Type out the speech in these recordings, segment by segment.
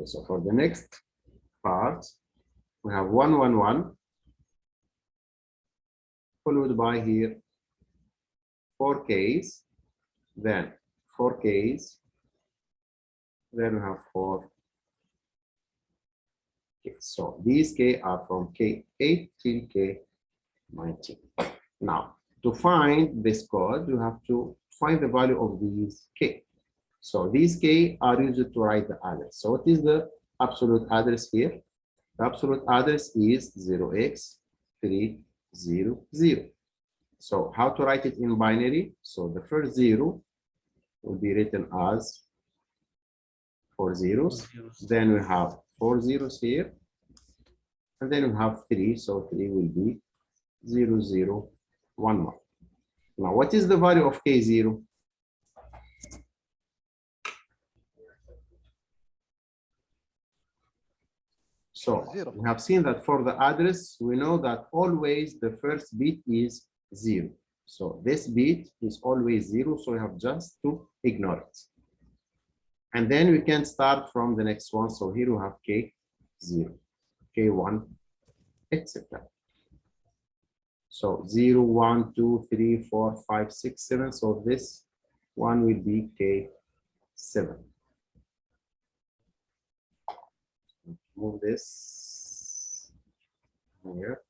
Okay, so for the next part, we have 111 followed by here 4Ks, then 4Ks, then we have 4. Okay, so these K are from K8 till K19. Now, to find this code, you have to find the value of these K. So these K are used to write the address. So what is the absolute address here? The absolute address is 0x300. So how to write it in binary? So the first 0 will be written as 4 zeros. Then we have 4 zeros here. And then we have 3. So 3 will be 0011. Now, what is the value of K0? So we have seen that for the address, we know that always the first bit is 0. So this bit is always 0. So we have just to ignore it. And then we can start from the next one. So here we have K0, K1, etc. So 0, 1, 2, 3, 4, 5, 6, 7. So this one will be K7. Move this here.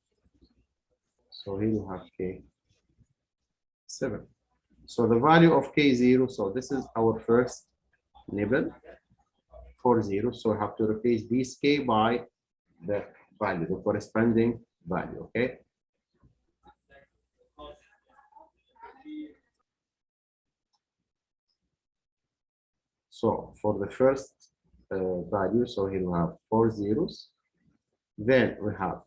So here you have K7. So the value of K0, so this is our first nibble, 40. So we have to replace this K by the value, the corresponding value, okay? So for the first value, so here we have 4 zeros. Then we have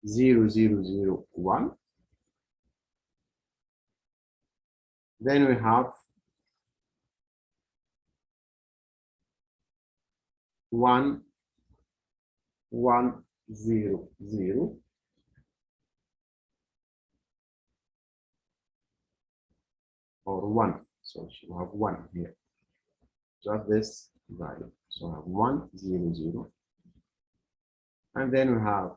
0001. Then we have 1100. Or 1. So we have 1 here. Just this value. So we have 100. And then we have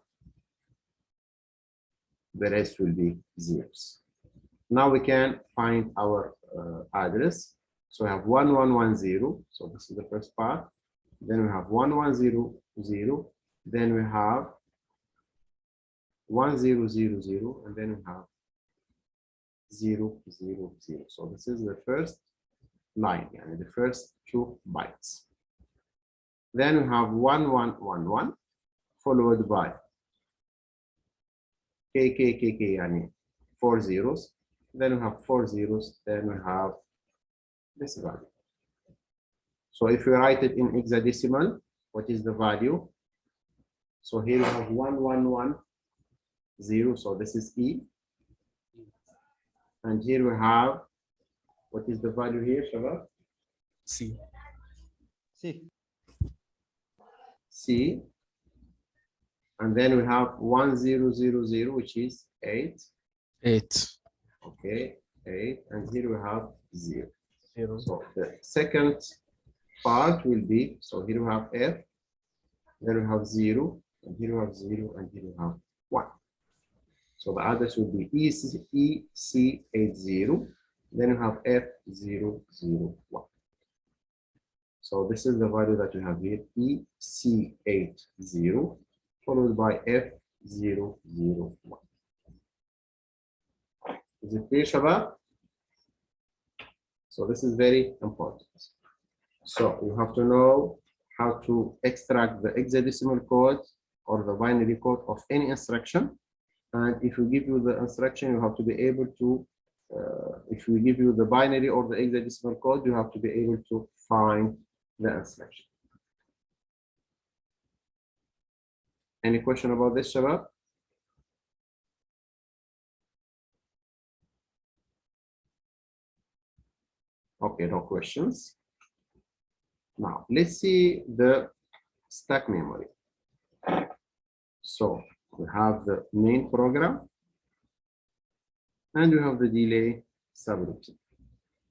the rest will be zeros. Now we can find our address. So we have 1110. So this is the first part. Then we have 1100. Then we have 1000. And then we have 000. So this is the first line, and the first 2 bytes. Then we have 1111 followed by KKKK, 4 zeros. Then we have 4 zeros. Then we have this value. So if we write it in hexadecimal, what is the value? So here we have 1110. So this is E. And here we have, what is the value here, Shabab? C. C. And then we have 1000, which is 8. 8. Okay, 8. And here we have 0. 0. So the second part will be, so here we have F, then we have 0, and here we have 0, and here we have 1. So the address will be EC80, then you have F001. So this is the value that you have here, EC80 followed by F001. Is it clear, Shabab? So this is very important. So you have to know how to extract the hexadecimal code or the binary code of any instruction. And if we give you the instruction, you have to be able to, if we give you the binary or the hexadecimal code, you have to be able to find the instruction. Any question about this, Shabab? Okay, no questions. Now, let's see the stack memory. So we have the main program and we have the delay subroutine.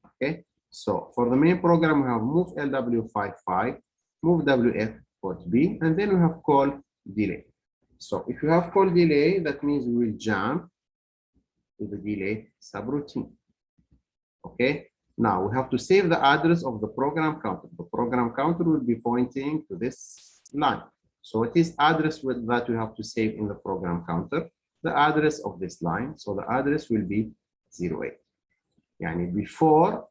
Okay, So for the main program, we have move LW55, move WF port B, and then we have call delay. So if you have call delay, that means we will jump to the delay subroutine. Okay. Now we have to save the address of the program counter. The program counter will be pointing to this line. So what is address that we have to save in the program counter? The address of this line. So the address will be 08. Yani before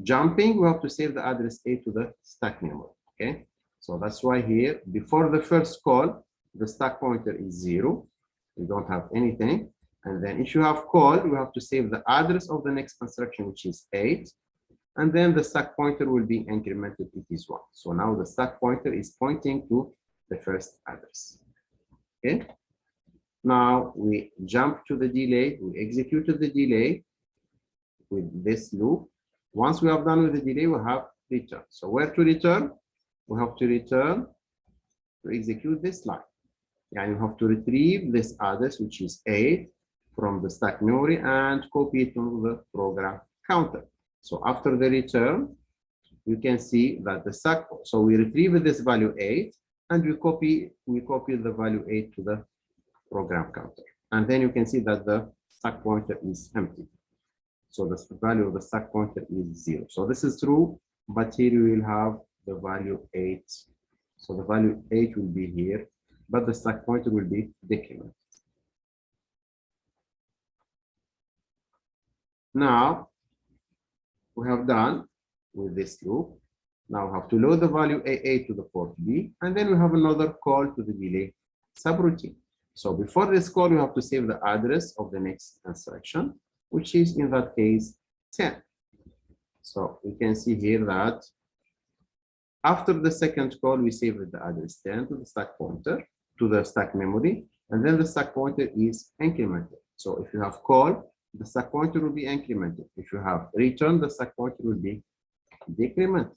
jumping, we have to save the address A to the stack memory. Okay. So that's why here, before the first call, the stack pointer is 0. We don't have anything. And then if you have call, we have to save the address of the next instruction, which is 8. And then the stack pointer will be incremented, it is 1. So now the stack pointer is pointing to the first address. Okay. Now we jump to the delay, we executed the delay with this loop. Once we have done with the delay, we have return. So where to return? We have to return to execute this line. And you have to retrieve this address, which is 8, from the stack memory and copy it to the program counter. So after the return, you can see that the stack, so we retrieve this value 8 and we copy the value 8 to the program counter. And then you can see that the stack pointer is empty. So the value of the stack pointer is 0. So this is true, but here you will have the value 8. So the value 8 will be here, but the stack pointer will be decremented. Now we have done with this loop. Now we have to load the value AA to the port B, and then we have another call to the delay subroutine. So before this call, we have to save the address of the next instruction, which is in that case 10. So we can see here that after the second call, we save the address 10 to the stack pointer, to the stack memory, and then the stack pointer is incremented. So if you have call, the stack pointer will be incremented. If you have return, the stack pointer will be decremented.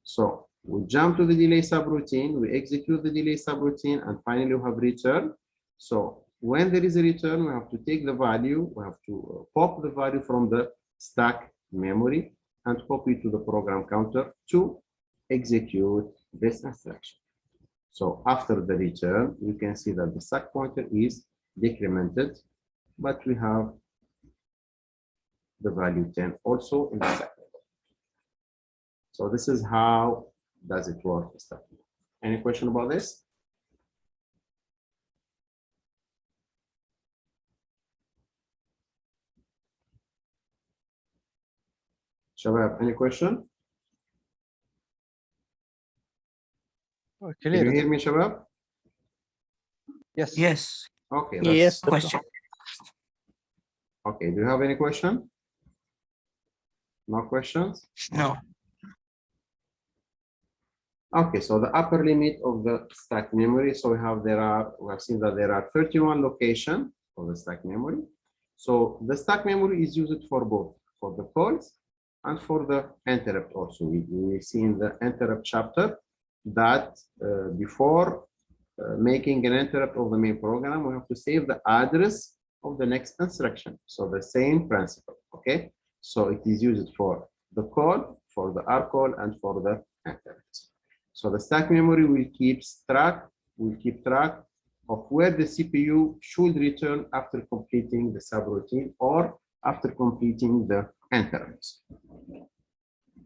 So we jump to the delay subroutine, we execute the delay subroutine, and finally we have return. So when there is a return, we have to take the value, we have to pop the value from the stack memory and copy it to the program counter to execute this instruction. So after the return, you can see that the stack pointer is decremented, but we have the value 10 also in the stack. So this is how does it work. Any question about this? Shabab, any question? Can you hear me, Shabab? Yes. Yes. Okay. Yes. Question. Okay. Do you have any question? No questions? No. Okay. So the upper limit of the stack memory. So we have seen that there are 31 locations for the stack memory. So the stack memory is used for both, for the calls and for the interrupt also. We see in the interrupt chapter that before making an interrupt of the main program, we have to save the address of the next instruction. So the same principle, okay? So it is used for the call, for the Rcall, and for the interrupt. So the stack memory will keep track of where the CPU should return after completing the subroutine or after completing the interrupts.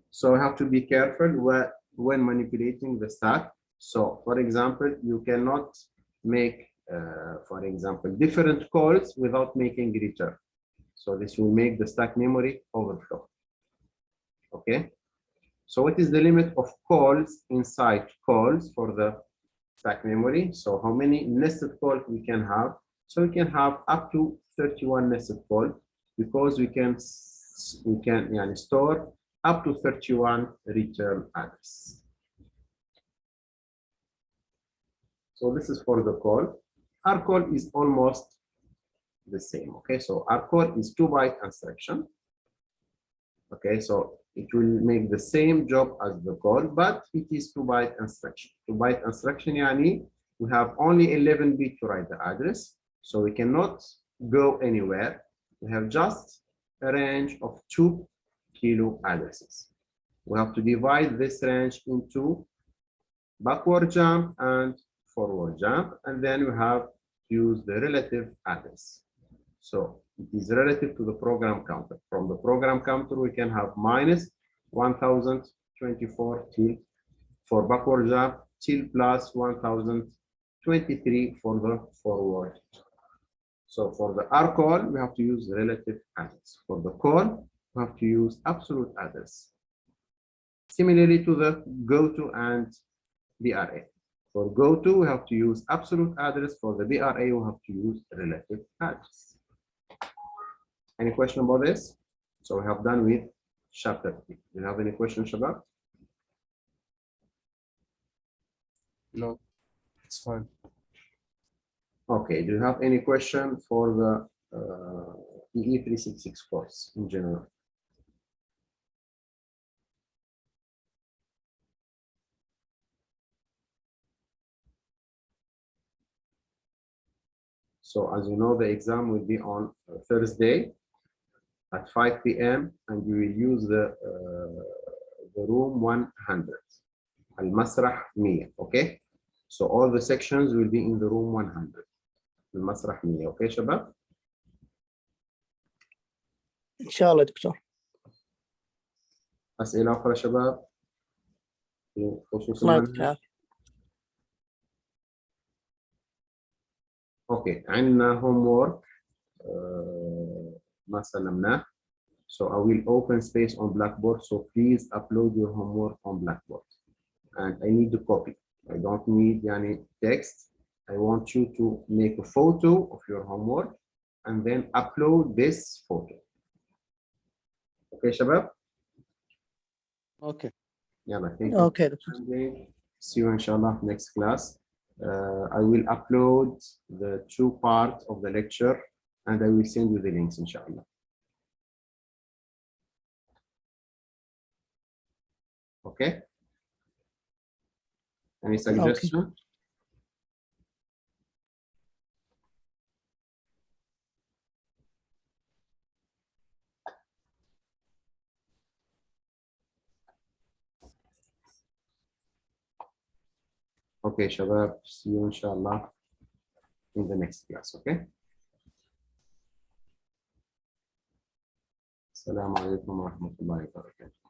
So we have to be careful when manipulating the stack. So for example, you cannot make, for example, different calls without making return. So this will make the stack memory overflow. Okay. So what is the limit of calls inside calls for the stack memory? So how many nested calls we can have? So we can have up to 31 nested calls because we can store up to 31 return address. So this is for the call. Rcall is almost the same. Okay, so Rcall is 2-byte instruction. Okay, so it will make the same job as the call, but it is 2-byte instruction. 2-byte instruction, yani we have only 11 bits to write the address, so we cannot go anywhere. We have just a range of 2 kilo addresses. We have to divide this range into backward jump and forward jump, and then we have to use the relative address. So it is relative to the program counter. From the program counter, we can have minus 1024 till for backward jump, till plus 1023 for the forward. So for the Rcall, we have to use relative address. For the call, we have to use absolute address. Similarly to the Goto and BRA. For Goto, we have to use absolute address. For the BRA, we have to use relative address. Any question about this? So we have done with chapter 3. Do you have any questions, Shabab? No, it's fine. Okay, do you have any question for the EE366 course in general? So as you know, the exam will be on Thursday at 5 p.m. and you will use the room 100, Al-Masrah 100, okay? So all the sections will be in the room 100, Al-Masrah 100, okay, Shabab? إن شاء الله دكتور. أسئلة أخرى شباب في خصوص الله المنهج؟ يعطيك العافية. اوكي عندنا هوم وورك ما سلمناه. So I will open space on Blackboard, so please upload your homework on Blackboard. And I need the copy. I don't need any text. I want you to make a photo of your homework and then upload this photo. Okay, Shabab? Okay. Yeah, thank you. Okay دكتور. See you inshallah next class. I will upload the 2 parts of the lecture and I will send you the links inshallah. Okay? Any suggestion? Okay, Shabab, see you inshallah in the next class, okay? Assalamu alaikum wa rahmatullahi wa barakatuh.